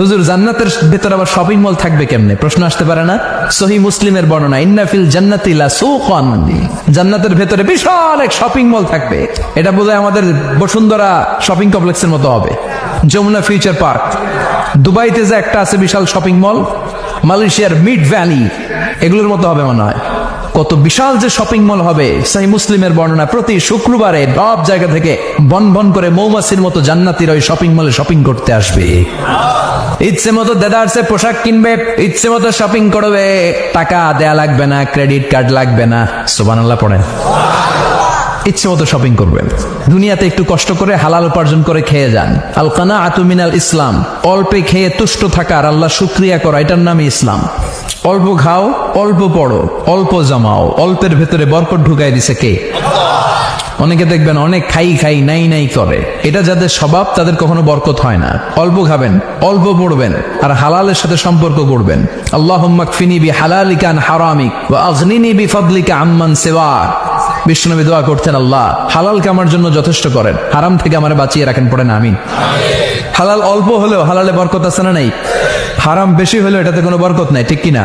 হুজুর জান্নাতের ভেতর আবার শপিং মল থাকবে কেমনে? প্রশ্ন আসতে পারে না? সহিহ মুসলিমের বর্ণনা, ইন্না ফিল জান্নাতি লাসুকান, জান্নাতের ভেতরে বিশাল এক শপিং মল থাকবে। এটা বোধহয় আমাদের বসুন্ধরা শপিং কমপ্লেক্সের মতো হবে, যমুনা ফিউচার পার্ক। দুবাইতে যে একটা আছে বিশাল শপিং মল, মালয়েশিয়ার মিড ভ্যালি, এগুলোর মতো হবে মনে হয়। কত বিশাল যে শপিং মল হবে। সহিহ মুসলিমের বর্ণনা, প্রতি শুক্রবারে সব জায়গা থেকে বন বন করে মৌমাছির মতো জান্নাতীরা ওই শপিং মলে শপিং করতে আসবে। ইচ্ছে মতো দেদারসে পোশাক কিনবে, ইচ্ছে মতো শপিং করবে, টাকা দেয়া লাগবে না, ক্রেডিট কার্ড লাগবে না। সুবহানাল্লাহ পড়েন। ইচ্ছে মতো শপিং করবেন। দুনিয়াতে একটু কষ্ট করে হালাল উপার্জন করে খেয়ে যান। আল কানাআতু মিনাল ইসলাম, অল্পে খেয়ে তুষ্ট থাকা আর আল্লাহ শুকরিয়া করা, এটার নামই ইসলাম। অল্প খাও, অল্প পড়ো, অল্প জমাও, অল্পের ভেতরে বরকত ঢুকাই দিছে কে? অনেকে দেখবেন অনেক খাই খাই নাই নাই করে, এটা যাদের স্বভাব তাদের কখনো বরকত হয় না। অল্প খাবেন, অল্প পড়বেন, আর হালালের সাথে সম্পর্ক করবেন। আল্লাহুম্মা কফিনি বিহালালিকা আন হারামিক ওয়া আগনিনি বিফাদলিকা আম্মান সিওয়াক। বিষ্ণুনবী দোয়া করতেন, আল্লাহ হালালকে আমার জন্য যথেষ্ট করেন, হারাম থেকে আমারে বাঁচিয়ে রাখেন। পড়েন আমিন। হালাল অল্প হলেও হালালে বরকত আছে না নাই? হারাম বেশি হলেও এটাতে কোনো বরকত নাই, ঠিক কিনা?